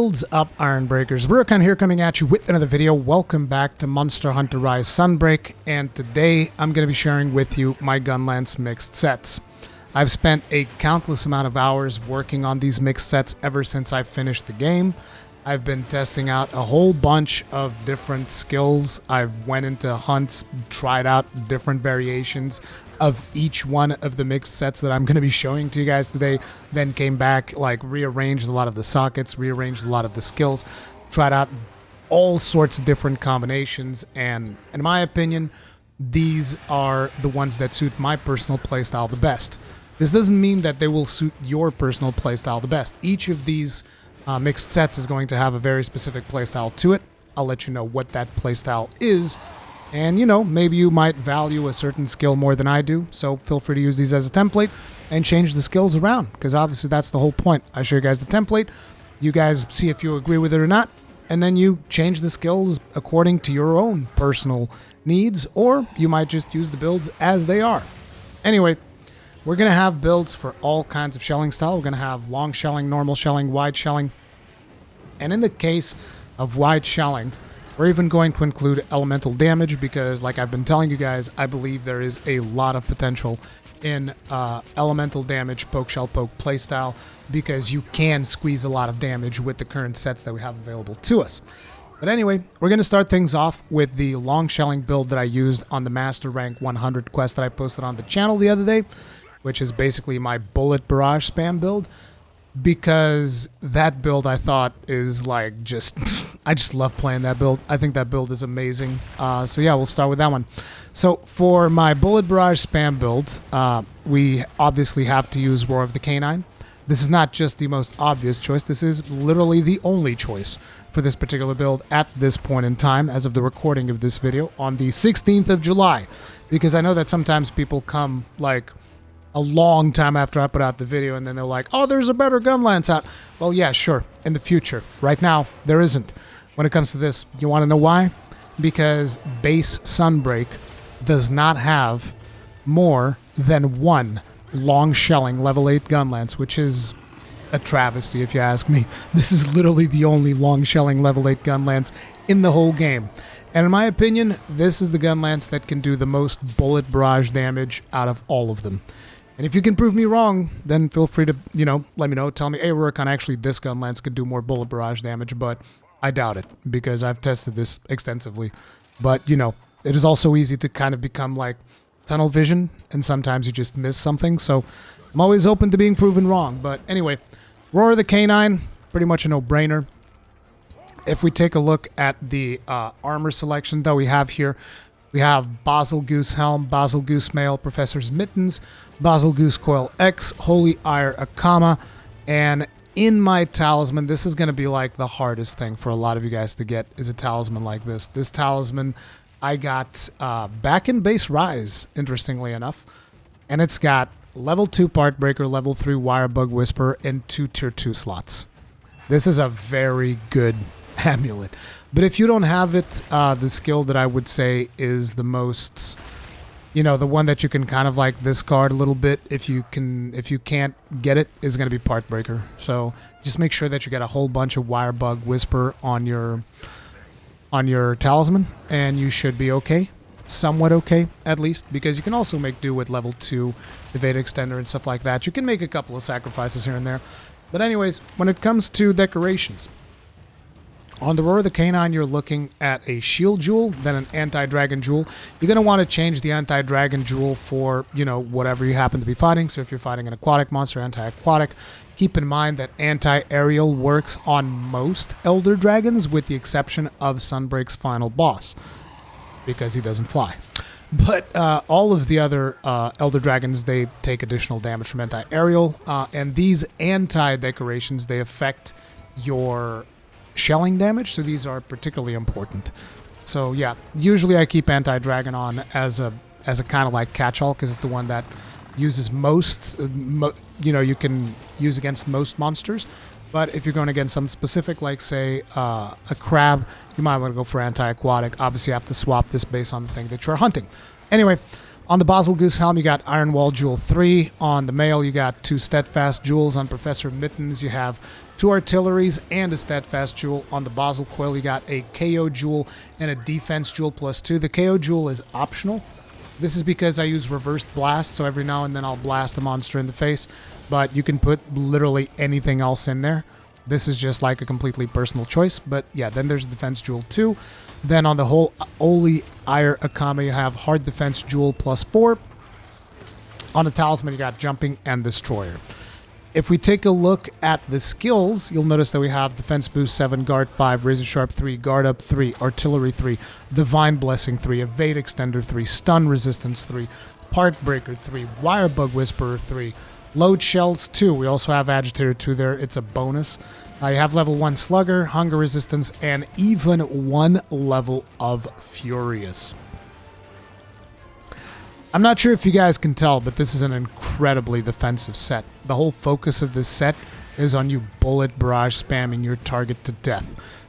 Builds up, Iron Breakers. Rurikhan here coming at you with another video. Welcome back to Monster Hunter Rise Sunbreak, and today I'm going to be sharing with you my Gunlance mixed sets. I've spent a countless amount of hours working on these mixed sets ever since I finished the game. I've been testing out a whole bunch of different skills. I've went into hunts, tried out different variations of each one of the mixed sets that I'm going to be showing to you guys today, then came back, rearranged a lot of the sockets, rearranged a lot of the skills, tried out all sorts of different combinations, and in my opinion, these are the ones that suit my personal playstyle the best. This doesn't mean that they will suit your personal playstyle the best. Each of these mixed sets is going to have a very specific playstyle to it. I'll let you know what that playstyle is. And, you know, maybe you might value a certain skill more than I do, so feel free to use these as a template and change the skills around, because obviously that's the whole point. I show you guys the template, you guys see if you agree with it or not, and then you change the skills according to your own personal needs, or you might just use the builds as they are. Anyway, we're going to have builds for all kinds of shelling style. We're going to have long shelling, normal shelling, wide shelling, and in the case of wide shelling, we're even going to include elemental damage because, like I've been telling you guys, I believe there is a lot of potential in elemental damage, poke shell poke playstyle, because you can squeeze a lot of damage with the current sets that we have available to us. But anyway, we're going to start things off with the long shelling build that I used on the Master Rank 100 quest that I posted on the channel the other day, which is basically my bullet barrage spam build, because that build I thought is like just... I just love playing that build. I think that build is amazing. So yeah, we'll start with that one. So for my bullet barrage spam build, we obviously have to use Roar of the Canine. This is not just the most obvious choice. This is literally the only choice for this particular build at this point in time, as of the recording of this video on the 16th of July. Because I know that sometimes people come like a long time after I put out the video and then they're like, oh, there's a better Gunlance out. Well, yeah, sure, in the future. Right now, there isn't. When it comes to this, you want to know why? Because base Sunbreak does not have more than one long shelling level 8 Gunlance, which is a travesty if you ask me. This is literally the only long shelling level 8 Gunlance in the whole game. And in my opinion, this is the Gunlance that can do the most bullet barrage damage out of all of them. And if you can prove me wrong, then feel free to, you know, let me know. Tell me, hey, Rurikhan, actually this Gunlance could do more bullet barrage damage, but I doubt it, because I've tested this extensively. But, you know, it is also easy to kind of become like tunnel vision, and sometimes you just miss something. So I'm always open to being proven wrong. But anyway, Roar of the Canine, pretty much a no-brainer. If we take a look at the armor selection that we have here, we have Basil Goose Helm, Basil Goose Mail, Professor's Mittens, Basil Goose Coil X, Holy Ire Akama, and in my talisman, this is going to be like the hardest thing for a lot of you guys to get, is a talisman like this. This talisman I got back in base Rise, interestingly enough, and it's got level 2 Part Breaker, level 3 Wire Bug Whisper, and 2 tier 2 slots. This is a very good amulet. But if you don't have it, the skill that I would say is the most, you know, the one that you can kind of like discard a little bit if you can't get it, is going to be Part Breaker. So just make sure that you get a whole bunch of Wire Bug Whisper on your talisman, and you should be okay. Somewhat okay, at least, because you can also make do with level 2 Evade Extender and stuff like that. You can make a couple of sacrifices here and there. But anyways, when it comes to decorations, on the Roar of the Canine, you're looking at a Shield Jewel, then an Anti-Dragon Jewel. You're going to want to change the Anti-Dragon Jewel for, you know, whatever you happen to be fighting. So if you're fighting an aquatic monster, anti-aquatic, keep in mind that anti-aerial works on most Elder Dragons, with the exception of Sunbreak's final boss, because he doesn't fly. But all of the other Elder Dragons, they take additional damage from anti-aerial, and these anti-decorations, they affect your shelling damage, so these are particularly important. So yeah, usually I keep anti-dragon on as a kind of like catch-all, because it's the one that uses most, you know, you can use against most monsters. But if you're going against something specific, like say a crab, you might want to go for anti-aquatic. Obviously you have to swap this based on the thing that you're hunting. Anyway, On the Basel Goose Helm, you got Iron Wall Jewel 3. On the Mail, you got 2 Steadfast Jewels. On Professor Mittens, you have 2 Artilleries and a Steadfast Jewel. On the Basel Coil, you got a KO Jewel and a Defense Jewel +2. The KO Jewel is optional. This is because I use Reversed Blast, so every now and then I'll blast the monster in the face. But you can put literally anything else in there. This is just like a completely personal choice. But yeah, then there's Defense Jewel 2. Then on the whole Oli Ire Akame, you have Hard Defense Jewel +4. On the Talisman, you got Jumping and Destroyer. If we take a look at the skills, you'll notice that we have Defense Boost 7, Guard 5, Razor Sharp 3, Guard Up 3, Artillery 3, Divine Blessing 3, Evade Extender 3, Stun Resistance 3, Part Breaker 3, Wire Bug Whisperer 3, Load Shells 2. We also have Agitator 2 there. It's a bonus. You have level 1 Slugger, Hunger Resistance, and even 1 level of Furious. I'm not sure if you guys can tell, but this is an incredibly defensive set. The whole focus of this set is on you bullet barrage spamming your target to death.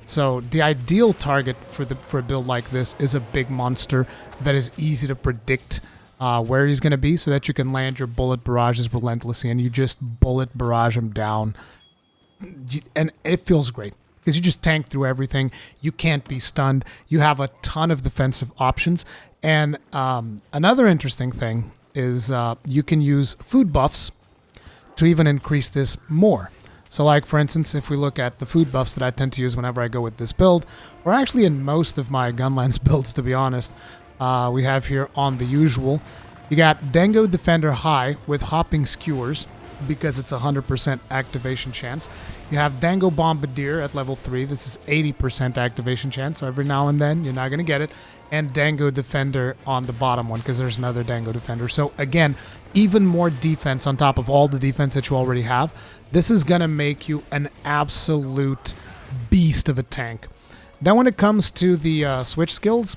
So the ideal target for a build like this is a big monster that is easy to predict where he's going to be, so that you can land your bullet barrages relentlessly and you just bullet barrage him down. And it feels great because you just tank through everything. You can't be stunned. You have a ton of defensive options. And another interesting thing is you can use food buffs to even increase this more. So like, for instance, if we look at the food buffs that I tend to use whenever I go with this build, or actually in most of my Gunlance builds, to be honest, we have here on the usual, you got Dango Defender High with Hopping Skewers, because it's 100% activation chance. You have Dango Bombardier at level 3. This is 80% activation chance, so every now and then you're not going to get it. And Dango Defender on the bottom one, because there's another Dango Defender. So again, even more defense on top of all the defense that you already have. This is going to make you an absolute beast of a tank. Then when it comes to the switch skills,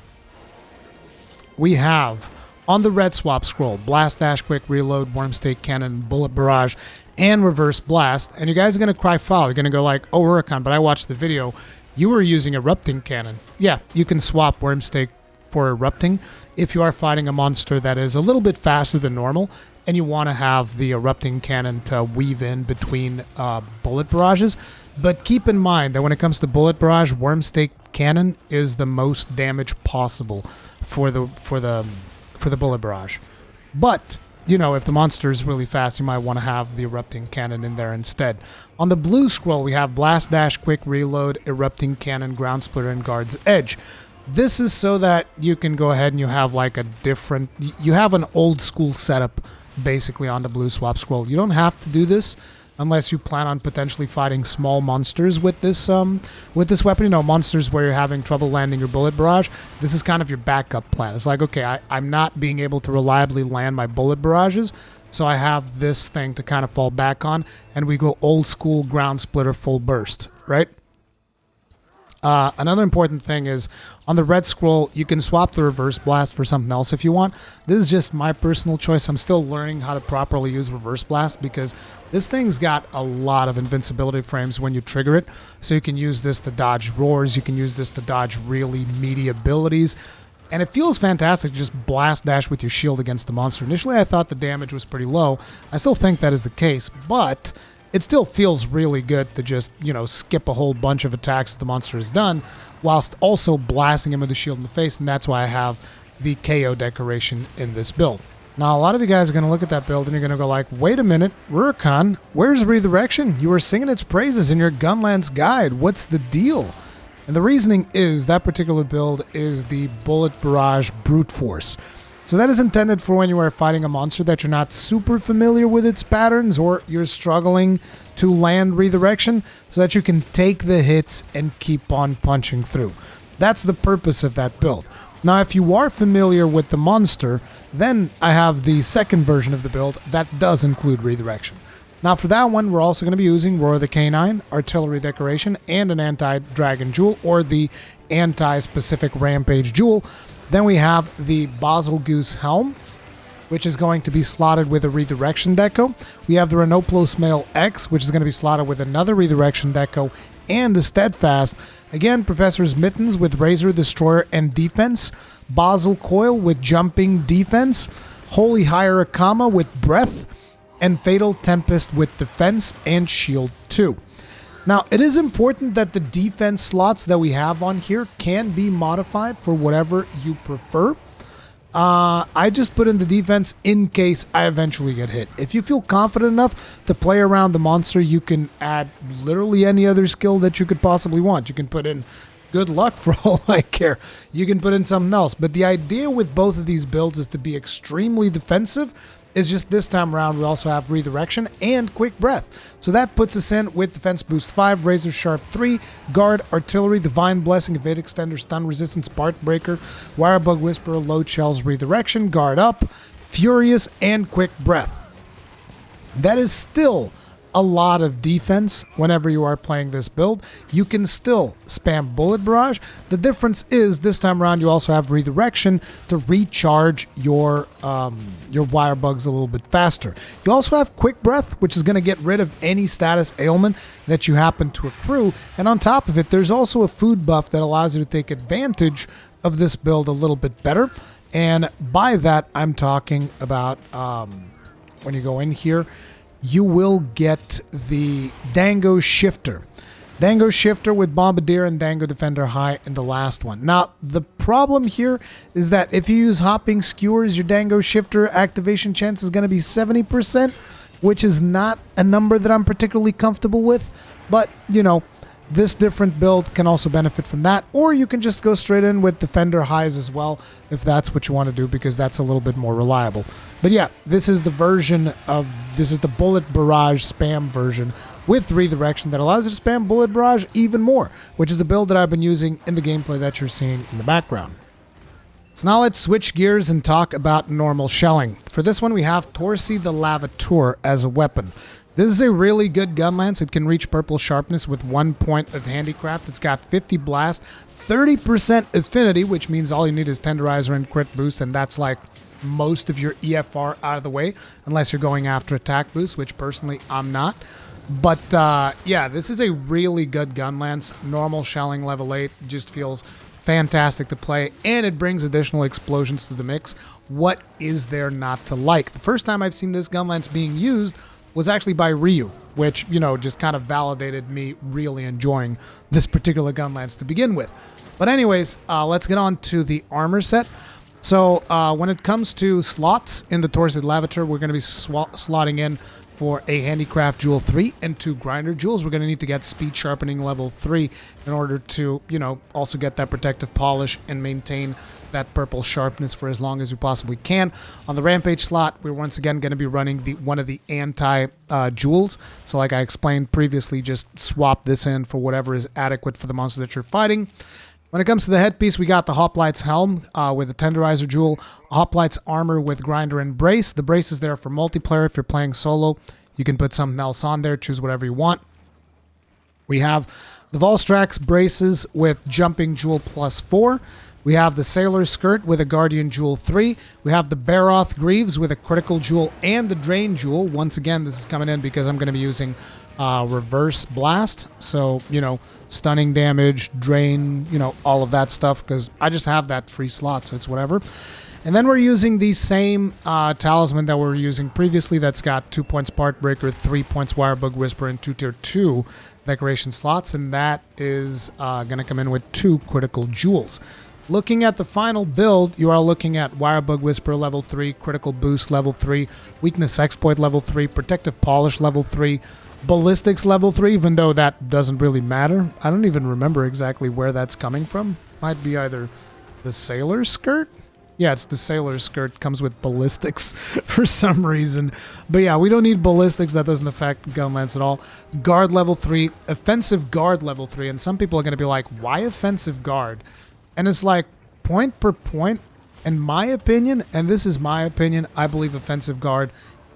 we have on the red swap scroll, Blast, Dash, Quick, Reload, Worm Stake, Cannon, Bullet Barrage, and Reverse Blast. And you guys are going to cry foul. You're going to go like, oh, Rurikhan, but I watched the video. You were using Erupting Cannon. Yeah, you can swap Worm Stake for Erupting if you are fighting a monster that is a little bit faster than normal and you want to have the Erupting Cannon to weave in between Bullet Barrages. But keep in mind that when it comes to Bullet Barrage, Worm Stake Cannon is the most damage possible for the Bullet Barrage. But, you know, if the monster is really fast, you might want to have the Erupting Cannon in there instead. On the blue scroll, we have Blast, Dash, Quick, Reload, Erupting Cannon, Ground Splitter, and Guard's Edge. This is so that you can go ahead and you have like a different... You have an old school setup, basically, on the blue swap scroll. You don't have to do this unless you plan on potentially fighting small monsters with this weapon. You know, monsters where you're having trouble landing your bullet barrage. This is kind of your backup plan. It's like, okay, I'm not being able to reliably land my bullet barrages, so I have this thing to kind of fall back on, and we go old school ground splitter full burst, right? Another important thing is on the red scroll, you can swap the reverse blast for something else if you want. This is just my personal choice. I'm still learning how to properly use reverse blast because this thing's got a lot of invincibility frames when you trigger it. So you can use this to dodge roars. You can use this to dodge really meaty abilities. And it feels fantastic to just blast dash with your shield against the monster. Initially, I thought the damage was pretty low. I still think that is the case, but it still feels really good to just, you know, skip a whole bunch of attacks that the monster has done, whilst also blasting him with the shield in the face, and that's why I have the KO decoration in this build. Now, a lot of you guys are going to look at that build and you're going to go like, wait a minute, Rurikhan, where's Redirection? You were singing its praises in your Gunlance guide. What's the deal? And the reasoning is that particular build is the Bullet Barrage Brute Force. So that is intended for when you are fighting a monster that you're not super familiar with its patterns or you're struggling to land Redirection so that you can take the hits and keep on punching through. That's the purpose of that build. Now, if you are familiar with the monster, then I have the second version of the build that does include Redirection. Now, for that one, we're also going to be using Roar of the Canine, Artillery Decoration, and an Anti-Dragon Jewel, or the Anti-Specific Rampage Jewel. Then we have the Basel Goose Helm, which is going to be slotted with a Redirection deco. We have the Renoplos Mail X, which is going to be slotted with another Redirection deco, and the Steadfast. Again, Professor's Mittens with Razor, Destroyer, and Defense. Basel Coil with Jumping Defense. Holy Hierakama with Breath, and Fatal Tempest with Defense and Shield 2. Now, it is important that the defense slots that we have on here can be modified for whatever you prefer. I just put in the defense in case I eventually get hit. If you feel confident enough to play around the monster, you can add literally any other skill that you could possibly want. You can put in good luck for all I care. You can put in something else. But the idea with both of these builds is to be extremely defensive. It's just this time around we also have Redirection and Quick Breath. So that puts us in with Defense Boost 5, Razor Sharp 3, Guard, Artillery, Divine Blessing, Evade Extender, Stun Resistance, Part Breaker, Wirebug Whisperer, Load Shells, Redirection, Guard Up, Furious, and Quick Breath. That is still a lot of defense whenever you are playing this build. You can still spam Bullet Barrage. The difference is this time around you also have Redirection to recharge your Wirebugs a little bit faster. You also have Quick Breath, which is going to get rid of any status ailment that you happen to accrue. And on top of it, there's also a food buff that allows you to take advantage of this build a little bit better. And by that, I'm talking about when you go in here, you will get the Dango Shifter. Dango Shifter with Bombardier and Dango Defender High in the last one. Now, the problem here is that if you use Hopping Skewers, your Dango Shifter activation chance is going to be 70%, which is not a number that I'm particularly comfortable with. But, you know, this different build can also benefit from that, or you can just go straight in with Defender Highs as well if that's what you want to do, because that's a little bit more reliable. But yeah, this is the Bullet Barrage spam version with Redirection that allows you to spam Bullet Barrage even more, which is the build that I've been using in the gameplay that you're seeing in the background. So now let's switch gears and talk about normal shelling. For this one, we have Torsi the Lavateur as a weapon. This is a really good Gunlance. It can reach purple sharpness with 1 point of handicraft. It's got 50 blast, 30% affinity, which means all you need is tenderizer and crit boost, and that's like most of your EFR out of the way, unless you're going after attack boost, which personally I'm not. But yeah, this is a really good Gunlance. Normal shelling level 8 just feels fantastic to play, and it brings additional explosions to the mix. What is there not to like? The first time I've seen this Gunlance being used was actually by Ryu, which, you know, just kind of validated me really enjoying this particular Gunlance to begin with. But anyways, let's get on to the armor set. So when it comes to slots in the Torsi Lavateur, we're going to be slotting in for a Handicraft Jewel 3 and 2 Grinder Jewels. We're going to need to get Speed Sharpening level 3 in order to, you know, also get that Protective Polish and maintain that purple sharpness for as long as we possibly can. On the Rampage slot, we're once again going to be running one of the anti-jewels. So like I explained previously, just swap this in for whatever is adequate for the monster that you're fighting. When it comes to the headpiece, we got the Hoplites Helm with a Tenderizer Jewel, Hoplites Armor with Grinder and Brace. The Brace is there for multiplayer. If you're playing solo, you can put something else on there, choose whatever you want. We have the Volstrax Braces with Jumping Jewel +4. We have the Sailor's Skirt with a Guardian Jewel 3. We have the Baroth Greaves with a Critical Jewel and the Drain Jewel. Once again, this is coming in because I'm going to be using Reverse Blast. So, you know, stunning damage, drain, you know, all of that stuff, because I just have that free slot, so it's whatever. And then we're using the same talisman that we were using previously that's got 2 points Part Breaker, 3 points Wirebug Whisper, and 2 tier 2 decoration slots, and that is going to come in with 2 critical jewels. Looking at the final build, you are looking at Wirebug Whisper level 3, Critical Boost level 3, Weakness Exploit level 3, Protective Polish level 3, Ballistics level 3, even though that doesn't really matter. I don't even remember exactly where that's coming from. Might be either the Sailor's Skirt? Yeah, it's the Sailor's Skirt. Comes with Ballistics for some reason. But yeah, we don't need Ballistics. That doesn't affect Gunlance at all. Guard level 3, Offensive Guard level 3. And some people are going to be like, why Offensive Guard? And it's like, point per point, in my opinion, and this is my opinion, I believe Offensive Guard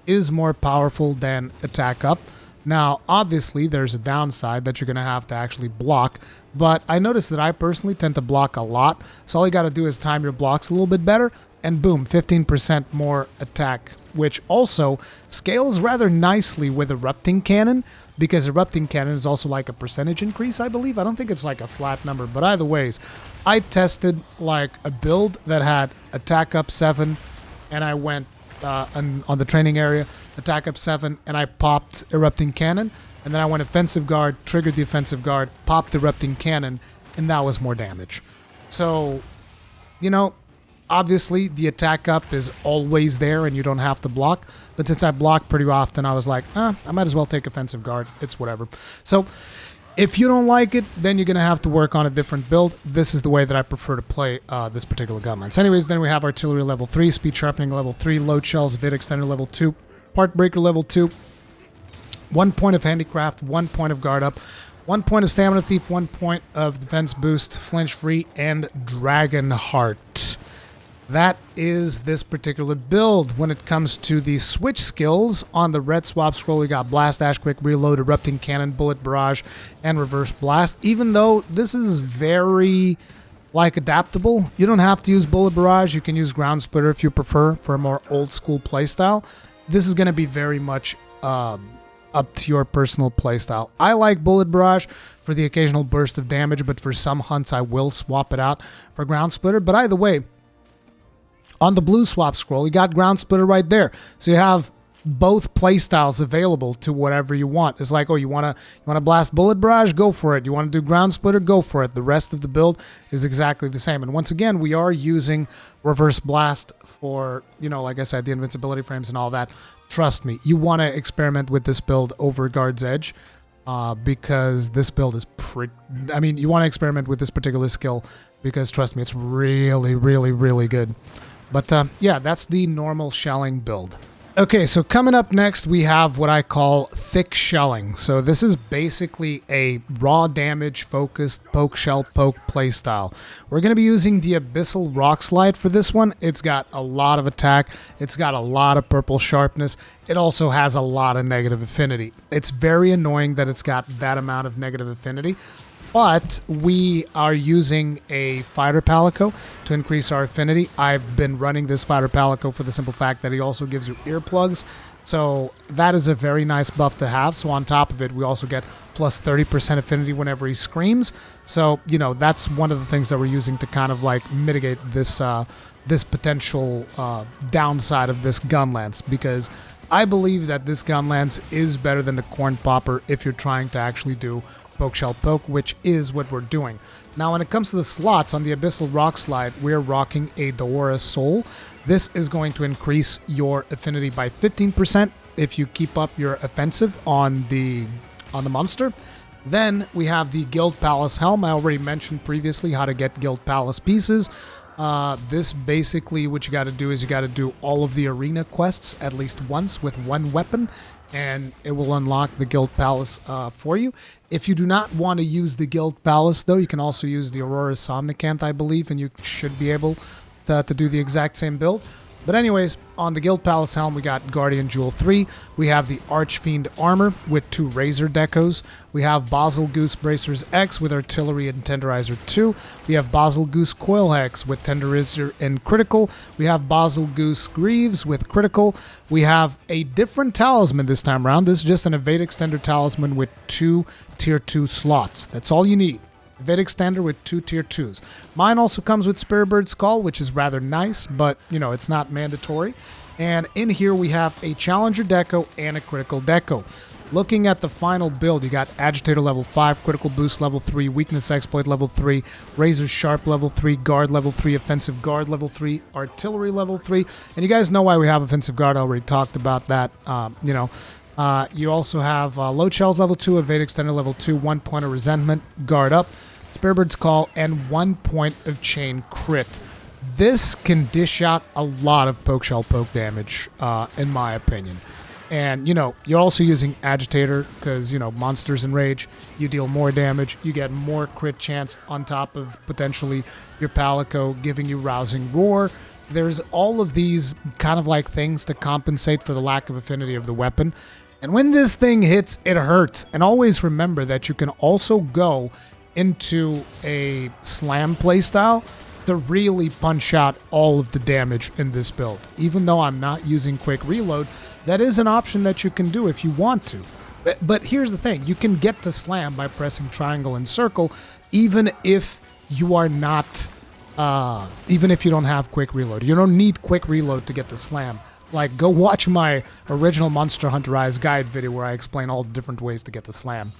is more powerful than Attack Up. Now, obviously, there's a downside that you're going to have to actually block, but I noticed that I personally tend to block a lot, so all you got to do is time your blocks a little bit better, and boom, 15% more attack, which also scales rather nicely with Erupting Cannon, because Erupting Cannon is also like a percentage increase, I believe. I don't think it's like a flat number, but either ways, I tested like a build that had Attack Up 7, and I went on the training area, attack up 7, and I popped Erupting Cannon. And then I went Offensive Guard, triggered the Offensive Guard, popped Erupting Cannon, and that was more damage. So, you know, obviously the attack up is always there and you don't have to block. But since I block pretty often, I was like, I might as well take Offensive Guard. It's whatever. So, if you don't like it, then you're going to have to work on a different build. This is the way that I prefer to play this particular Gunlance. Anyways, then we have Artillery level 3, Speed Sharpening level 3, Load Shells, Vid Extender level 2, Part Breaker level 2, 1 point of Handicraft, 1 point of Guard Up, 1 point of Stamina Thief, 1 point of Defense Boost, Flinch Free, and Dragon Heart. That is this particular build. When it comes to the switch skills, on the red swap scroll, we got Blast, Dash, Quick, Reload, Erupting Cannon, Bullet Barrage, and Reverse Blast. Even though this is very, adaptable, you don't have to use Bullet Barrage. You can use Ground Splitter if you prefer for a more old-school playstyle. This is going to be very much up to your personal playstyle. I like Bullet Barrage for the occasional burst of damage, but for some hunts, I will swap it out for Ground Splitter. But either way, on the blue swap scroll, you got Ground Splitter right there. So you have both playstyles available to whatever you want. It's like, oh, you want to blast Bullet Barrage? Go for it. You want to do Ground Splitter? Go for it. The rest of the build is exactly the same. And once again, we are using Reverse Blast for, like I said, the invincibility frames and all that. Trust me, you want to experiment with this build over Guard's Edge because this build is you want to experiment with this particular skill because, trust me, it's really, really, really good. But yeah, that's the normal shelling build. Okay, so coming up next, we have what I call thick shelling. So this is basically a raw damage focused poke shell poke playstyle. We're going to be using the Abyssal Rock Slide for this one. It's got a lot of attack. It's got a lot of purple sharpness. It also has a lot of negative affinity. It's very annoying that it's got that amount of negative affinity. But we are using a Fighter Palico to increase our affinity. I've been running this Fighter Palico for the simple fact that he also gives you earplugs. So that is a very nice buff to have. So on top of it, we also get plus 30% affinity whenever he screams. So, that's one of the things that we're using to kind of mitigate this this potential downside of this Gunlance. Because I believe that this Gunlance is better than the Corn Popper if you're trying to actually do poke shell poke, which is what we're doing. Now, when it comes to the slots on the Abyssal Rock Slide, we're rocking a Daora Soul. This is going to increase your affinity by 15% if you keep up your offensive on the monster. Then we have the Guild Palace Helm. I already mentioned previously how to get Guild Palace pieces. This basically, what you got to do is you got to do all of the arena quests at least once with one weapon, and it will unlock the Guild Palace for you. If you do not want to use the Guild Palace, though, you can also use the Aurora Somnicanth, I believe, and you should be able to do the exact same build. But anyways, on the Guild Palace Helm, we got Guardian Jewel 3. We have the Archfiend Armor with 2 Razor Decos. We have Basel Goose Bracers X with Artillery and Tenderizer 2. We have Basel Goose Coil Hex with Tenderizer and Critical. We have Basel Goose Greaves with Critical. We have a different talisman this time around. This is just an Evade Extender talisman with 2 Tier 2 slots. That's all you need. Evade Extender with 2 Tier 2s. Mine also comes with Spearbird's Call, which is rather nice, but, it's not mandatory. And in here we have a Challenger Deco and a Critical Deco. Looking at the final build, you got Agitator level 5, Critical Boost level 3, Weakness Exploit level 3, Razor Sharp level 3, Guard level 3, Offensive Guard level 3, Artillery level 3. And you guys know why we have Offensive Guard. I already talked about that, you also have Load Shells level 2, Evade Extender level 2, 1 point of Resentment, Guard Up, Spearbird's Call, and 1 point of Chain Crit. This can dish out a lot of poke shell poke damage, in my opinion. And, you're also using Agitator because, monsters in rage, you deal more damage, you get more crit chance on top of potentially your Palico giving you Rousing Roar. There's all of these kind of things to compensate for the lack of affinity of the weapon. And when this thing hits, it hurts. And always remember that you can also go into a slam playstyle to really punch out all of the damage in this build. Even though I'm not using quick reload, that is an option that you can do if you want to. But here's the thing, you can get to slam by pressing triangle and circle, even if you are not, even if you don't have quick reload. You don't need quick reload to get the slam. Like, go watch my original Monster Hunter Rise guide video where I explain all the different ways to get the slam.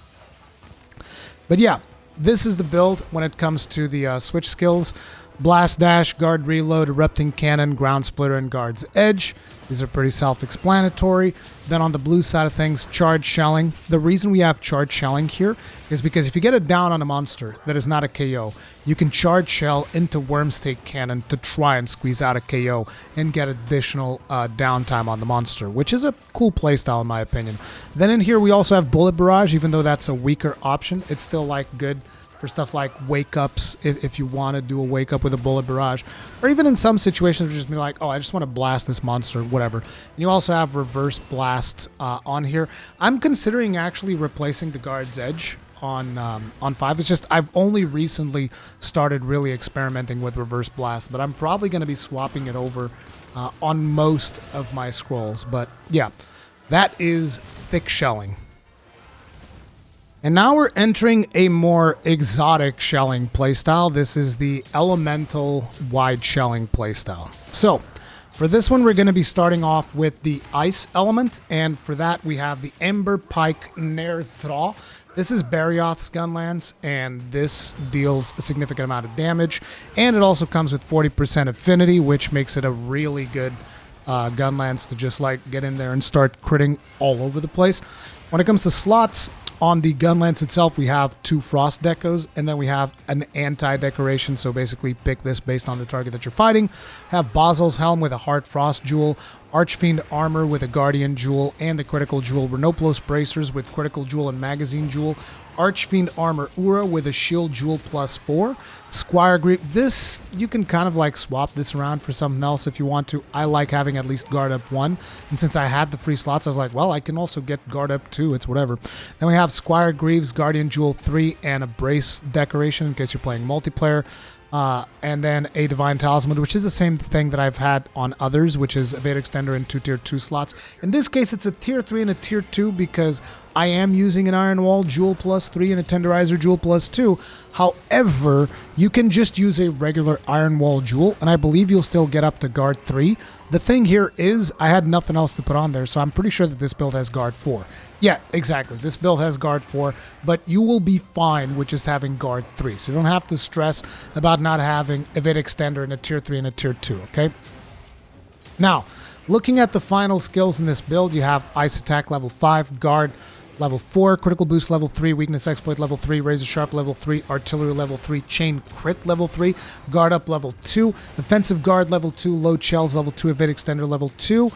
But yeah, this is the build when it comes to the switch skills. Blast Dash, Guard Reload, Erupting Cannon, Ground Splitter, and Guard's Edge. These are pretty self-explanatory. Then on the blue side of things, Charge Shelling. The reason we have Charge Shelling here is because if you get it down on a monster that is not a KO, you can Charge Shell into Wormstake Cannon to try and squeeze out a KO and get additional downtime on the monster, which is a cool playstyle in my opinion. Then in here we also have Bullet Barrage. Even though that's a weaker option, it's still like good for stuff like wake-ups, if you want to do a wake-up with a Bullet Barrage. Or even in some situations, just be like, oh, I just want to blast this monster, whatever. And you also have Reverse Blast on here. I'm considering actually replacing the Guard's Edge on 5. It's just I've only recently started really experimenting with Reverse Blast, but I'm probably going to be swapping it over on most of my scrolls. But yeah, that is Thick Shelling. And now we're entering a more exotic shelling playstyle. This is the Elemental Wide Shelling playstyle. So, for this one, we're going to be starting off with the Ice element, and for that, we have the Ember Pike Nair Thra. This is Barrioth's Gunlance, and this deals a significant amount of damage, and it also comes with 40% affinity, which makes it a really good Gunlance to just like get in there and start critting all over the place. When it comes to slots, on the Gunlance itself, we have 2 Frost Decos, and then we have an anti-decoration, so basically pick this based on the target that you're fighting. Have Basil's Helm with a Hard Frost Jewel, Archfiend Armor with a Guardian Jewel, and the Critical Jewel Renoplos Bracers with Critical Jewel and Magazine Jewel, Archfiend Armor Ura with a Shield Jewel +4, Squire Grief. This, you can kind of like swap this around for something else if you want to. I like having at least Guard Up 1, and since I had the free slots, I was like, well, I can also get Guard Up 2, it's whatever. Then we have Squire Greaves, Guardian Jewel 3, and a Brace Decoration in case you're playing multiplayer. And then a Divine Talisman, which is the same thing that I've had on others, which is Evade Extender in 2 tier 2 slots. In this case, it's a tier 3 and a tier 2 because I am using an Iron Wall Jewel +3 and a Tenderizer Jewel +2. However, you can just use a regular Iron Wall Jewel, and I believe you'll still get up to Guard 3. The thing here is I had nothing else to put on there, so I'm pretty sure that this build has Guard 4. Yeah, exactly. This build has Guard 4, but you will be fine with just having Guard 3. So you don't have to stress about not having Evade Extender in a tier 3 and a tier 2, okay? Now, looking at the final skills in this build, you have Ice Attack level 5, Guard level 4, Critical Boost level 3, Weakness Exploit level 3, Razor Sharp level 3, Artillery level 3, Chain Crit level 3, Guard Up level 2, Defensive Guard level 2, Load Shells level 2, Evade Extender level 2,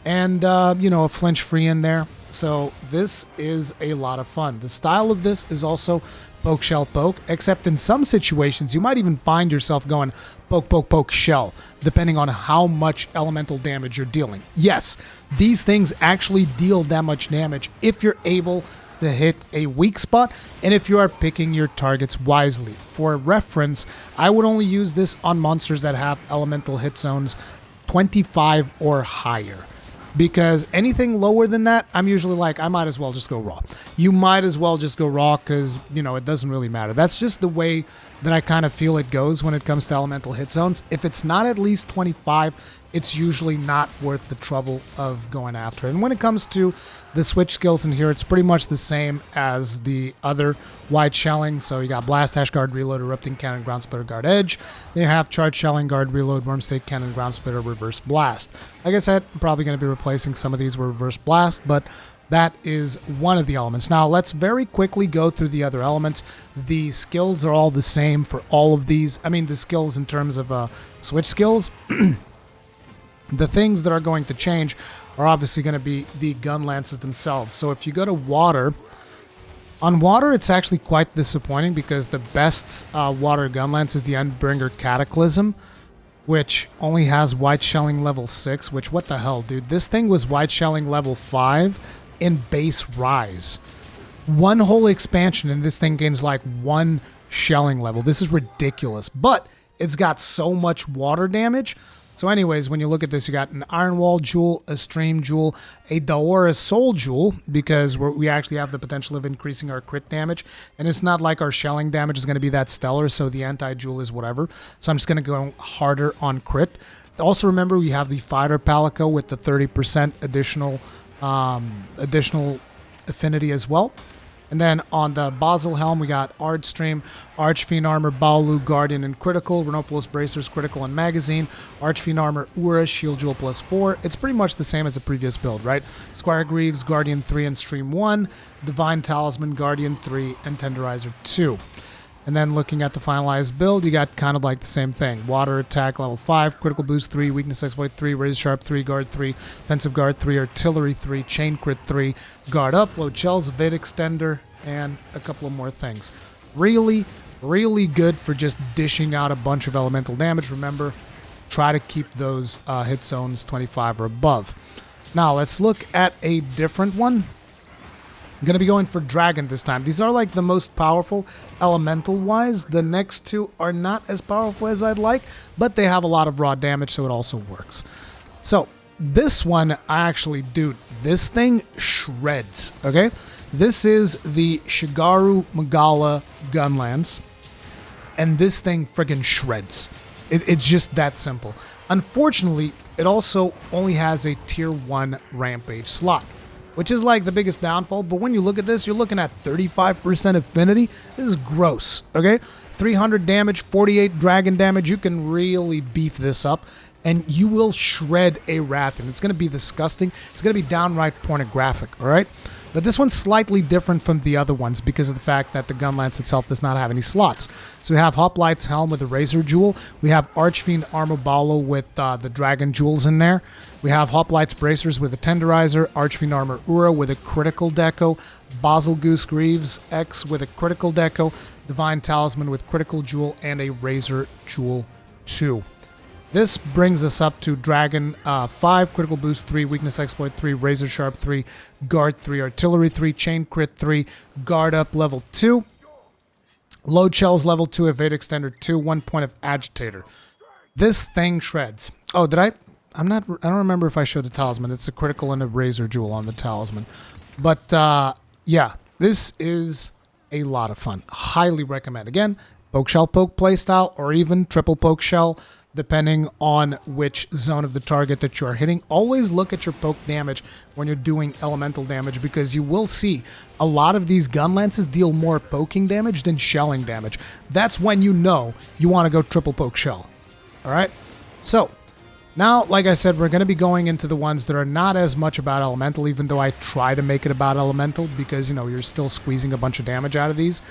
and, you know, a Flinch Free in there. So this is a lot of fun. The style of this is also poke, shell, poke, except in some situations you might even find yourself going poke, poke, poke, shell, depending on how much elemental damage you're dealing. Yes, these things actually deal that much damage if you're able to hit a weak spot and if you are picking your targets wisely. For reference, I would only use this on monsters that have elemental hit zones 25 or higher. Because anything lower than that, I'm usually like, I might as well just go raw. You might as well just go raw because, you know, it doesn't really matter. That's just the way that I kind of feel it goes when it comes to elemental hit zones. If it's not at least 25, it's usually not worth the trouble of going after it. And when it comes to the switch skills in here, it's pretty much the same as the other wide shelling. So you got Blast, Dash, Guard, Reload, Erupting Cannon, Ground Splitter, Guard Edge. Then you have Charge Shelling, Guard, Reload, Wormstake Cannon, Ground Splitter, Reverse Blast. Like I said, I'm probably going to be replacing some of these with Reverse Blast, but that is one of the elements. Now, let's very quickly go through the other elements. The skills are all the same for all of these. I mean, the skills in terms of switch skills. The things that are going to change are obviously going to be the gun lances themselves. So if you go to water, on water it's actually quite disappointing because the best water gun lance is the Endbringer Cataclysm, which only has white shelling level 6, which what the hell, dude? This thing was white shelling level 5 in base rise. One whole expansion and this thing gains like 1 shelling level. This is ridiculous, but it's got so much water damage So anyways, when you look at this, you got an Iron Wall Jewel, a Stream Jewel, a Daora Soul Jewel, because we actually have the potential of increasing our crit damage. And it's not like our shelling damage is going to be that stellar, so the anti-jewel is whatever. So I'm just going to go harder on crit. Also remember, we have the Fighter Palico with the 30% additional affinity as well. And then on the Basel Helm, we got Archstream, Archfiend Armor, Baolu, Guardian, and Critical, Renopolis Bracers, Critical, and Magazine, Archfiend Armor, Ura, Shield Jewel +4. It's pretty much the same as the previous build, right? Squire Greaves, Guardian 3, and Stream 1, Divine Talisman, Guardian 3, and Tenderizer 2. And then looking at the finalized build, you got kind of like the same thing. Water Attack level 5, Critical Boost 3, Weakness Exploit 3, Razor Sharp 3, Guard 3, Offensive Guard 3, Artillery 3, Chain Crit 3, Guard Up, Load Shells, Evade Extender, and a couple of more things. Really, really good for just dishing out a bunch of elemental damage. Remember, try to keep those hit zones 25 or above. Now, let's look at a different one. I'm going to be going for Dragon this time. These are like the most powerful elemental-wise. The next two are not as powerful as I'd like, but they have a lot of raw damage, so it also works. So, this one, dude, this thing shreds, okay? This is the Shigaru Magala Gunlance, and this thing friggin' shreds. It's just that simple. Unfortunately, it also only has a tier 1 Rampage slot, which is like the biggest downfall, but when you look at this, you're looking at 35% affinity. This is gross, okay? 300 damage, 48 dragon damage. You can really beef this up, and you will shred a Rathian. It's going to be disgusting. It's going to be downright pornographic, all right? But this one's slightly different from the other ones because of the fact that the Gunlance itself does not have any slots. So we have Hoplites Helm with the Razor Jewel. We have Archfiend Armor Baolo with the Dragon Jewels in there. We have Hoplites Bracers with a Tenderizer, Archfiend Armor Ura with a Critical Deco, Basel Goose Greaves X with a Critical Deco, Divine Talisman with Critical Jewel, and a Razor Jewel 2. This brings us up to Dragon 5, Critical Boost 3, Weakness Exploit 3, Razor Sharp 3, Guard 3, Artillery 3, Chain Crit 3, Guard Up level 2, Load Shells level 2, Evade Extender 2, 1 point of Agitator. This thing shreds. Oh, did I? I don't remember if I showed the Talisman. It's a Critical and a Razor Jewel on the Talisman. But, yeah, this is a lot of fun. Highly recommend. Again, Poke Shell Poke playstyle or even Triple Poke Shell, depending on which zone of the target that you're hitting. Always look at your poke damage when you're doing elemental damage, because you will see a lot of these Gunlances deal more poking damage than shelling damage. That's when you know you want to go triple poke shell. Alright? So, now, like I said, we're going to be going into the ones that are not as much about elemental, even though I try to make it about elemental, because, you know, you're still squeezing a bunch of damage out of these.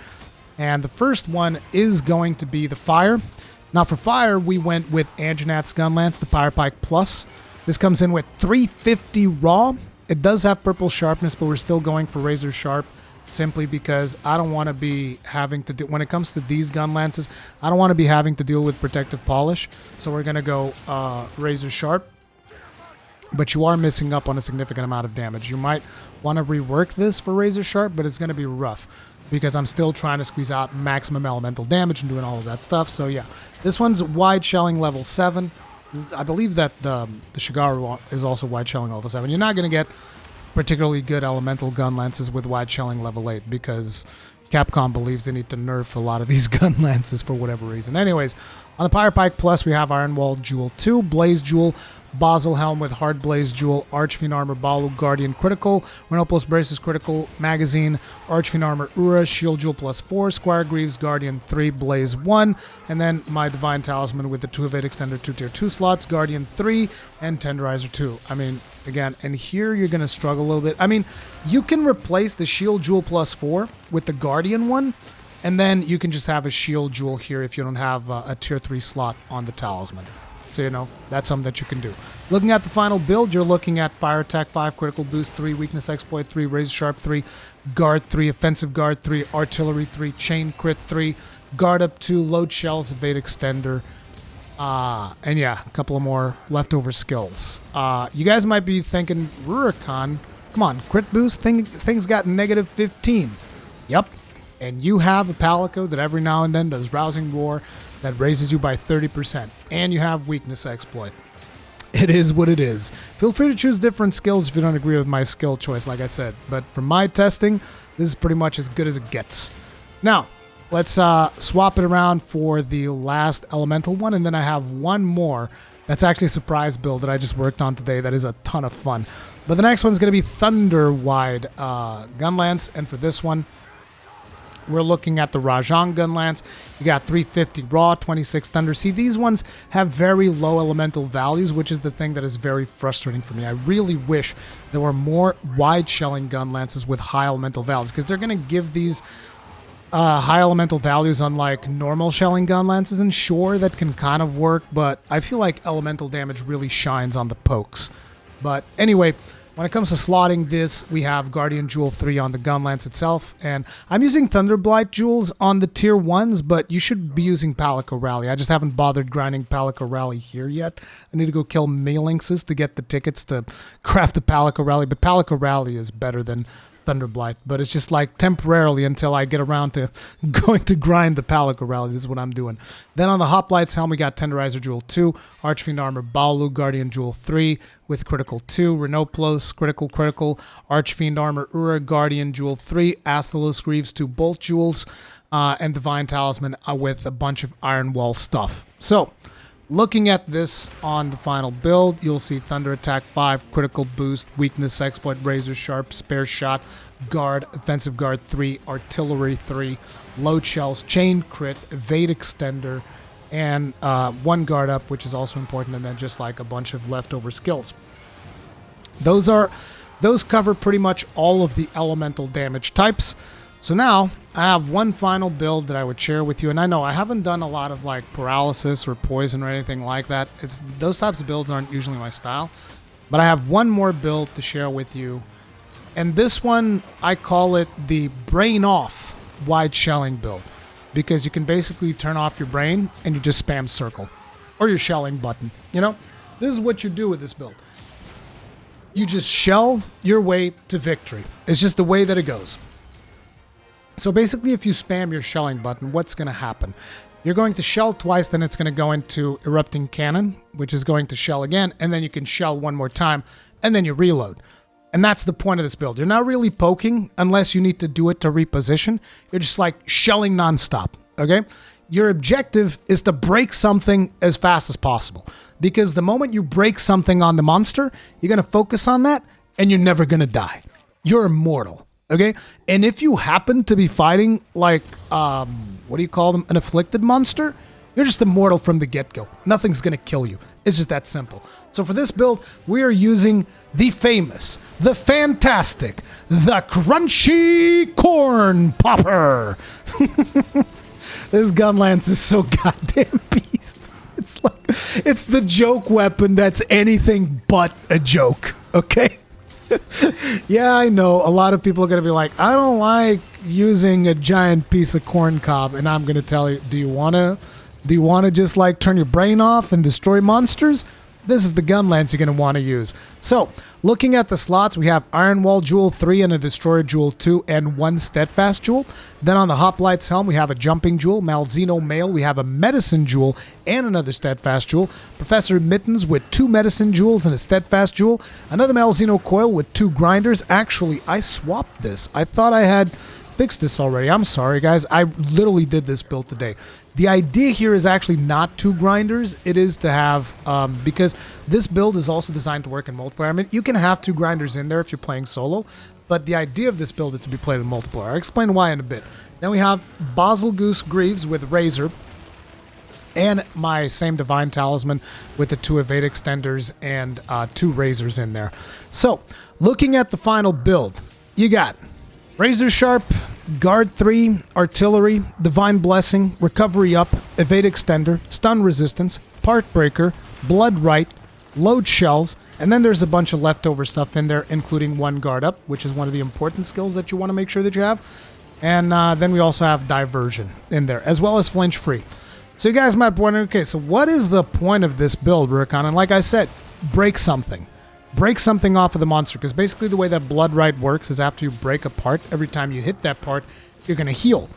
And the first one is going to be the Fire. Now for Fire, we went with Anjanat's Gunlance, the Pyre Pike Plus. This comes in with 350 raw. It does have purple sharpness, but we're still going for Razor Sharp, simply because I don't want to be having to do, when it comes to these Gunlances, I don't want to be having to deal with Protective Polish. So we're going to go Razor Sharp. But you are missing up on a significant amount of damage. You might want to rework this for Razor Sharp, but it's going to be rough, because I'm still trying to squeeze out maximum elemental damage and doing all of that stuff. So yeah, this one's wide shelling level 7. I believe that the Shigaru is also wide shelling level 7. You're not going to get particularly good elemental Gunlances with wide shelling level 8, because Capcom believes they need to nerf a lot of these Gunlances for whatever reason. Anyways, on the Pyre Pike Plus, we have Iron Wall Jewel 2, Blaze Jewel, Basel Helm with Hard Blaze Jewel, Archfiend Armor Baolu, Guardian Critical, Renopolis Braces Critical, Magazine, Archfiend Armor Ura, Shield Jewel +4, Squire Greaves, Guardian 3, Blaze 1, and then my Divine Talisman with the 2 Evade Extender 2 tier 2 slots, Guardian 3, and Tenderizer 2. I mean, again, and here you're going to struggle a little bit. I mean, you can replace the Shield Jewel +4 with the Guardian one, and then you can just have a Shield Jewel here if you don't have a tier 3 slot on the Talisman. So, you know, that's something that you can do. Looking at the final build, you're looking at Fire Attack 5, Critical Boost 3, Weakness Exploit 3, Razor Sharp 3, Guard 3, Offensive Guard 3, Artillery 3, Chain Crit 3, Guard Up 2, Load Shells, Evade Extender, and yeah, a couple of more leftover skills. You guys might be thinking, Rurikhan, come on, Crit Boost, thing's got -15. Yep. And you have a Palico that every now and then does Rousing Roar that raises you by 30%. And you have Weakness Exploit. it is what it is. Feel free to choose different skills if you don't agree with my skill choice, like I said. But for my testing, this is pretty much as good as it gets. Now, let's swap it around for the last elemental one, and then I have one more that's actually a surprise build that I just worked on today that is a ton of fun. But the next one's going to be Thunder Wide Gunlance, and for this one, we're looking at the Rurikhan Gunlance. You got 350 raw, 26 thunder. See, these ones have very low elemental values, which is the thing that is very frustrating for me. I really wish there were more wide shelling Gunlances with high elemental values, because they're going to give these high elemental values on like normal shelling Gunlances, and sure, that can kind of work, but I feel like elemental damage really shines on the pokes. But anyway, when it comes to slotting this, we have Guardian Jewel 3 on the Gunlance itself, and I'm using Thunderblight Jewels on the tier 1s, but you should be using Palico Rally. I just haven't bothered grinding Palico Rally here yet. I need to go kill Malinxes to get the tickets to craft the Palico Rally, but Palico Rally is better than Thunderblight, but it's just like temporarily until I get around to going to grind the Palico Rally. This is what I'm doing. Then on the Hoplites helm, we got Tenderizer Jewel 2, Archfiend Armor Baolu, Guardian Jewel 3 with Critical 2, Renoplos, Critical, Archfiend Armor Ura, Guardian Jewel 3, Astalos Greaves 2 Bolt Jewels, and Divine Talisman with a bunch of Iron Wall stuff. So, looking at this on the final build, you'll see Thunder Attack 5, Critical Boost, Weakness Exploit, Razor Sharp, Spare Shot, Guard, Offensive Guard 3, Artillery 3, Load Shells, Chain Crit, Evade Extender, and 1 Guard Up, which is also important, and then just like a bunch of leftover skills. Those cover pretty much all of the elemental damage types. So now, I have one final build that I would share with you, and I know I haven't done a lot of like paralysis or poison or anything like that. Those types of builds aren't usually my style, but I have one more build to share with you, and this one, I call it the Brain Off Wide Shelling build, because you can basically turn off your brain and you just spam circle, or your shelling button, you know? This is what you do with this build. You just shell your way to victory. It's just the way that it goes. So basically, if you spam your shelling button, what's going to happen? You're going to shell twice, then it's going to go into Erupting Cannon, which is going to shell again, and then you can shell one more time, and then you reload. And that's the point of this build. You're not really poking unless you need to do it to reposition. You're just like shelling nonstop, okay? Your objective is to break something as fast as possible, because the moment you break something on the monster, you're going to focus on that, and you're never going to die. You're immortal. Okay, and if you happen to be fighting like, what do you call them, an afflicted monster, you're just immortal from the get-go. Nothing's gonna kill you. It's just that simple. So for this build, we are using the famous, the fantastic, the crunchy corn popper. This Gunlance is so goddamn beast. It's the joke weapon that's anything but a joke, okay? Yeah, I know. A lot of people are going to be like, I don't like using a giant piece of corn cob. And I'm going to tell you, do you want to just like turn your brain off and destroy monsters? This is the Gunlance you're going to want to use. So, looking at the slots, we have Iron Wall Jewel 3 and a Destroyer Jewel 2 and 1 Steadfast Jewel. Then on the Hoplites helm, we have a Jumping Jewel. Malzeno Mail, we have a Medicine Jewel and another Steadfast Jewel. Professor Mittens with 2 Medicine Jewels and a Steadfast Jewel. Another Malzeno Coil with 2 Grinders. Actually, I swapped this. I thought I had fixed this already. I'm sorry, guys. I literally did this build today. The idea here is actually not 2 grinders. It is to have, because this build is also designed to work in multiplayer. I mean, you can have 2 grinders in there if you're playing solo, but the idea of this build is to be played in multiplayer. I'll explain why in a bit. Then we have Basilgoose Greaves with Razor, and my same Divine Talisman with the 2 Evade Extenders and 2 Razors in there. So, looking at the final build, you got Razor Sharp, Guard 3, Artillery, Divine Blessing, Recovery Up, Evade Extender, Stun Resistance, Part Breaker, Blood Right, Load Shells, and then there's a bunch of leftover stuff in there, including 1 Guard Up, which is one of the important skills that you want to make sure that you have. And then we also have Diversion in there, as well as Flinch Free. So you guys might be wondering, okay, so what is the point of this build, Rurikhan? And like I said, break something. Break something off of the monster, because basically the way that Blood Right works is after you break a part, every time you hit that part, you're going to heal.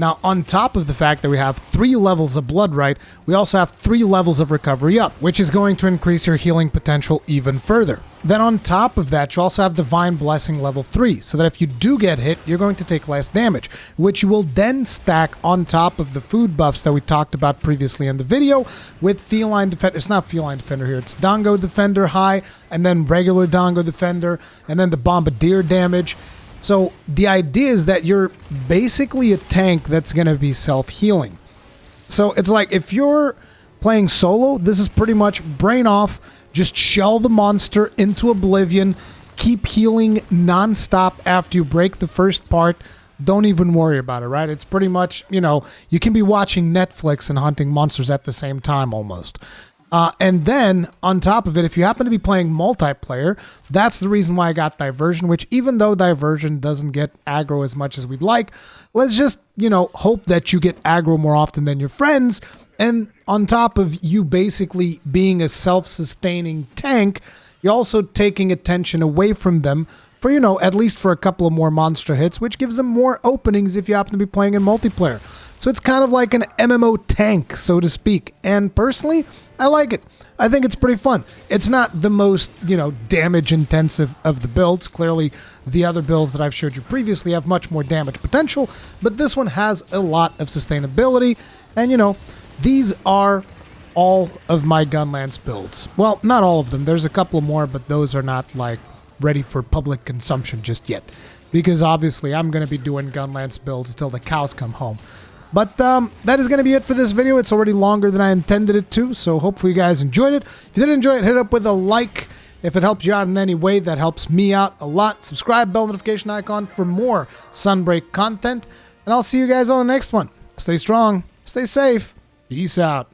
Now, on top of the fact that we have 3 levels of blood right, we also have 3 levels of recovery up, which is going to increase your healing potential even further. Then on top of that, you also have Divine Blessing level 3, so that if you do get hit, you're going to take less damage, which you will then stack on top of the food buffs that we talked about previously in the video with Feline Defender. It's not Feline Defender here, it's Dongo Defender high, and then regular Dongo Defender, and then the Bombardier damage. So the idea is that you're basically a tank that's going to be self-healing. So it's like if you're playing solo, this is pretty much brain off, just shell the monster into oblivion, keep healing non-stop after you break the first part. Don't even worry about it, right? It's pretty much, you know, you can be watching Netflix and hunting monsters at the same time almost. And then, on top of it, if you happen to be playing multiplayer, that's the reason why I got Diversion, which even though Diversion doesn't get aggro as much as we'd like, let's just, you know, hope that you get aggro more often than your friends. And on top of you basically being a self-sustaining tank, you're also taking attention away from them for, you know, at least for a couple of more monster hits, which gives them more openings if you happen to be playing in multiplayer. So it's kind of like an MMO tank, so to speak. And personally, I like it. I think it's pretty fun. It's not the most, you know, damage intensive of the builds. Clearly, the other builds that I've showed you previously have much more damage potential, but this one has a lot of sustainability. And, you know, these are all of my Gunlance builds. Well, not all of them. There's a couple more, but those are not, like, ready for public consumption just yet. Because, obviously, I'm going to be doing Gunlance builds until the cows come home. But that is going to be it for this video. It's already longer than I intended it to, so hopefully you guys enjoyed it. If you did enjoy it, hit it up with a like. If it helps you out in any way, that helps me out a lot. Subscribe, bell notification icon for more Sunbreak content. And I'll see you guys on the next one. Stay strong, stay safe, peace out.